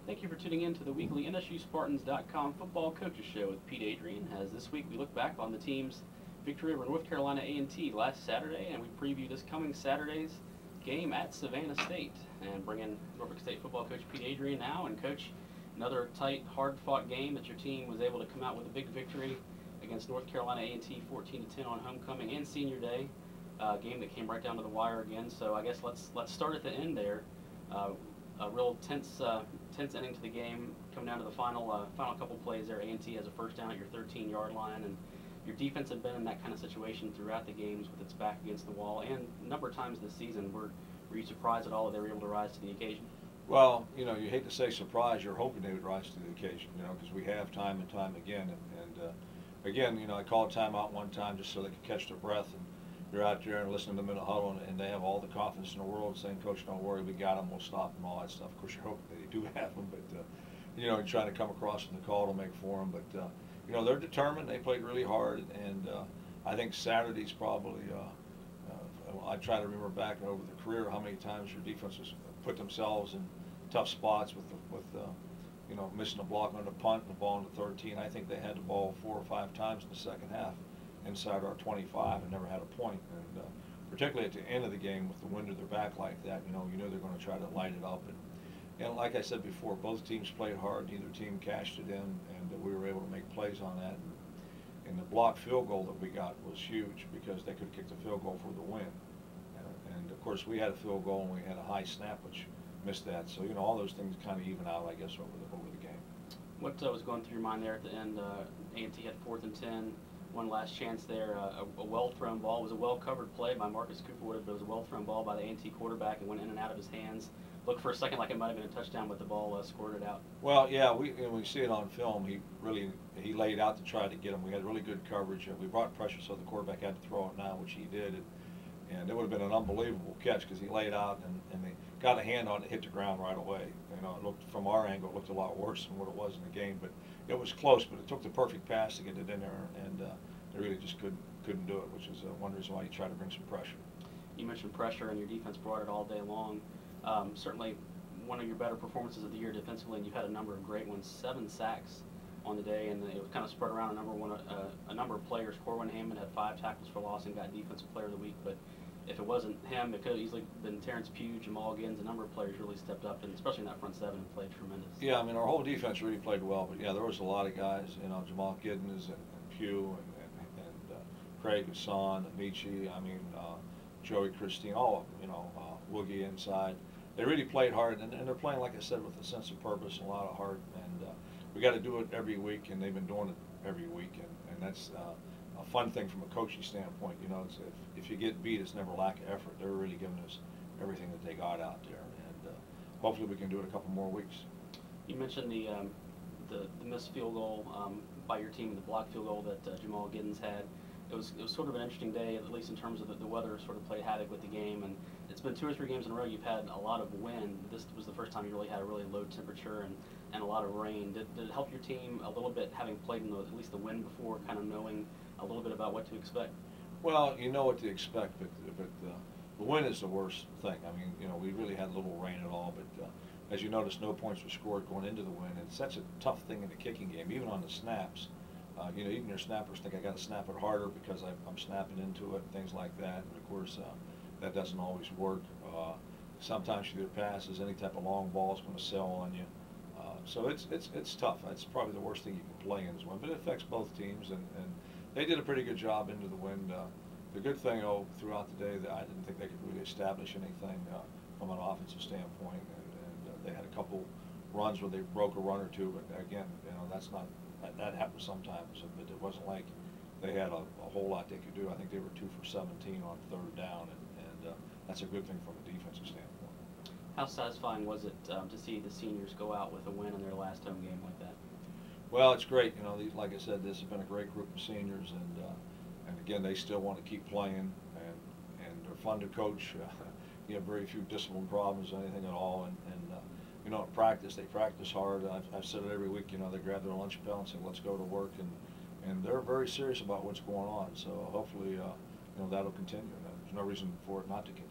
Thank you for tuning in to the weekly NSUSpartans.com football coaches show with Pete Adrian. As this week we look back on the team's victory over North Carolina A&T last Saturday, and we preview this coming Saturday's game at Savannah State. And bring in Norfolk State football coach Pete Adrian now. And coach, another tight, hard-fought game that your team was able to come out with a big victory against North Carolina A&T 14-10 on homecoming and senior day. Game that came right down to the wire again. So I guess let's start at the end there. A real tense ending to the game, coming down to the final couple plays there. A&T has a first down at your 13-yard line, and your defense had been in that kind of situation throughout the games with its back against the wall, and a number of times this season. Were you surprised at all that they were able to rise to the occasion? Well, you know, you hate to say surprise. You're hoping they would rise to the occasion, you know, because we have time and time again. And again, you know, I called timeout one time just so they could catch their breath. And you're out there and listening to them in the huddle, and they have all the confidence in the world saying, Coach, don't worry, we got them, we'll stop them, all that stuff. Of course, you're hoping they do have them, but, you know, you're trying to come across in the call to make for them. But, you know, they're determined. They played really hard, and I think Saturday's probably, I try to remember back over the career how many times your defenses put themselves in tough spots with you know, missing a block on the punt and the ball on the 13. I think they had the ball 4 or 5 times in the second half inside our 25 and never had a point. And particularly at the end of the game with the wind to their back like that, you know they're going to try to light it up. And like I said before, both teams played hard. Neither team cashed it in, and we were able to make plays on that. And the blocked field goal that we got was huge because they could have kicked the field goal for the win. And of course, we had a field goal and we had a high snap, which missed that. So, you know, all those things kind of even out, I guess, over the game. What was going through your mind there at the end? A&T had 4th and 10. One last chance there, a well-thrown ball. It was a well-covered play by Marcus Cooper, but it was a well-thrown ball by the A&T quarterback and went in and out of his hands. Looked for a second like it might have been a touchdown, but the ball squirted out. Well, yeah, we see it on film. He laid out to try to get him. We had really good coverage. We brought pressure, so the quarterback had to throw it now, which he did. And it would have been an unbelievable catch because he laid out and they got a hand on it, hit the ground right away. You know, it looked, from our angle, it looked a lot worse than what it was in the game. But it was close, but it took the perfect pass to get it in there, and they really just couldn't do it, which is one reason why you try to bring some pressure. You mentioned pressure, and your defense brought it all day long. Certainly one of your better performances of the year defensively, and you've had a number of great ones. 7 sacks on the day, and it was kind of spread around a number of players. Corwin Hammond had 5 tackles for loss and got Defensive Player of the Week, but if it wasn't him, it could have easily been Terrence Pugh, Jamal Giddens. A number of players really stepped up, and especially in that front 7, and played tremendous. Yeah, I mean, our whole defense really played well, but yeah, there was a lot of guys, you know, Jamal Giddens and Pugh and Craig Hassan, Amici, I mean, Joey Christine, all of them, you know, Woogie inside. They really played hard, and they're playing, like I said, with a sense of purpose and a lot of heart. And we got to do it every week, and they've been doing it every week, and that's a fun thing from a coaching standpoint. You know, it's, if you get beat, it's never lack of effort. They're really giving us everything that they got out there, and hopefully we can do it a couple more weeks. You mentioned the missed field goal by your team, the blocked field goal that Jamal Giddens had. It was sort of an interesting day, at least in terms of the weather sort of played havoc with the game. And it's been 2 or 3 games in a row you've had a lot of wind. This was the first time you really had a really low temperature and a lot of rain. Did it help your team a little bit, having played in at least the wind before, kind of knowing a little bit about what to expect? Well, you know what to expect, but the wind is the worst thing. I mean, you know, we really had little rain at all, but as you notice, no points were scored going into the wind. It's such a tough thing in the kicking game, even on the snaps. You know, even your snappers think I got to snap it harder because I'm snapping into it and things like that. And of course, that doesn't always work. Sometimes you get passes, any type of long ball is going to sell on you. So it's tough. That's probably the worst thing you can play in this wind, but it affects both teams, and they did a pretty good job into the wind. The good thing, throughout the day, that I didn't think they could really establish anything from an offensive standpoint, and they had a couple runs where they broke a run or two, but again, you know, that happens sometimes, but it wasn't like they had a whole lot they could do. I think they were 2 for 17 on 3rd down, and that's a good thing from a defensive standpoint. How satisfying was it to see the seniors go out with a win in their last home game like that? Well, it's great. You know, like I said, this has been a great group of seniors, and again, they still want to keep playing, and they're fun to coach. You have very few discipline problems, anything at all, and you know, at practice, they practice hard. I've said it every week. You know, they grab their lunch bell and say, "Let's go to work," and they're very serious about what's going on. So hopefully, you know, that'll continue. There's no reason for it not to continue.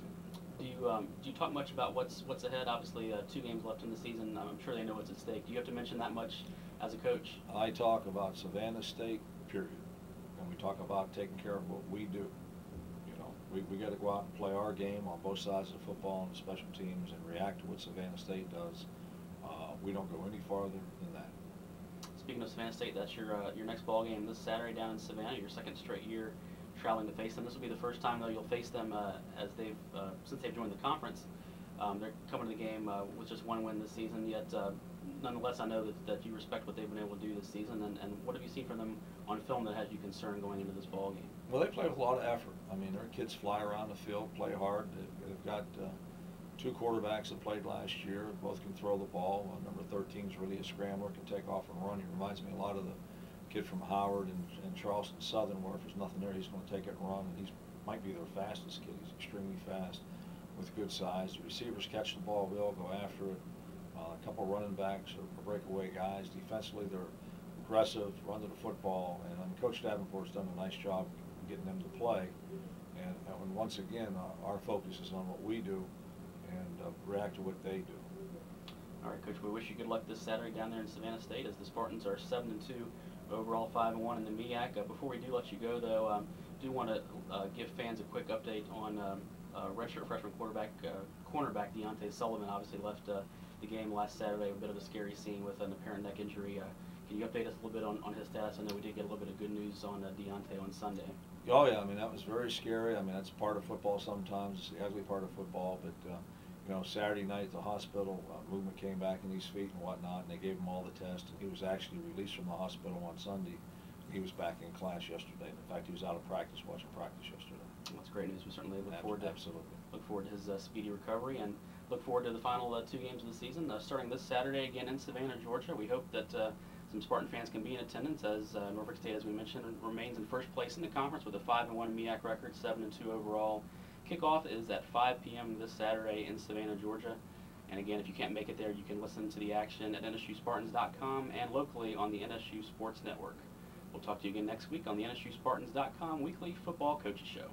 Do you talk much about what's ahead? Obviously, 2 games left in the season. I'm sure they know what's at stake. Do you have to mention that much as a coach? I talk about Savannah State, period. And we talk about taking care of what we do. You know, we got to go out and play our game on both sides of the football and the special teams and react to what Savannah State does. We don't go any farther than that. Speaking of Savannah State, that's your next ball game this Saturday down in Savannah. Your second straight year traveling to face them. This will be the first time though you'll face them as since they've joined the conference. They're coming to the game with just 1 win this season. Yet, nonetheless, I know that you respect what they've been able to do this season. And what have you seen from them on film that has you concerned going into this ball game? Well, they play with a lot of effort. I mean, their kids fly around the field, play hard. They've got 2 quarterbacks that played last year. Both can throw the ball. Number 13 is really a scrambler, can take off and run. He reminds me a lot of the kid from Howard and Charleston Southern, where if there's nothing there, he's going to take it and run. And he might be their fastest kid. He's extremely fast with good size. The receivers catch the ball well, go after it. A couple running backs are breakaway guys. Defensively, they're aggressive, run to the football. And Coach Davenport's done a nice job getting them to play. And once again, our focus is on what we do and react to what they do. All right, Coach, we wish you good luck this Saturday down there in Savannah State as the Spartans are 7-2, overall 5-1 in the MEAC. Before we do let you go, though, do want to give fans a quick update on redshirt freshman cornerback Deontay Sullivan. Obviously left the game last Saturday, a bit of a scary scene with an apparent neck injury. Can you update us a little bit on his status? I know we did get a little bit of good news on Deontay on Sunday. Oh yeah, I mean that was very scary. I mean that's part of football sometimes. It's the ugly part of football. But you know, Saturday night at the hospital, movement came back in his feet and whatnot, and they gave him all the tests. And he was actually released from the hospital on Sunday. He was back in class yesterday. In fact, he was out of practice watching practice yesterday. That's great news. We certainly look forward to his speedy recovery and look forward to the final 2 games of the season, starting this Saturday again in Savannah, Georgia. We hope that some Spartan fans can be in attendance as Norfolk State, as we mentioned, remains in first place in the conference with a 5-1 MEAC record, 7-2 overall. Kickoff is at 5 p.m. this Saturday in Savannah, Georgia. And again, if you can't make it there, you can listen to the action at NSUSpartans.com and locally on the NSU Sports Network. We'll talk to you again next week on the NSUSpartans.com Weekly Football Coaches Show.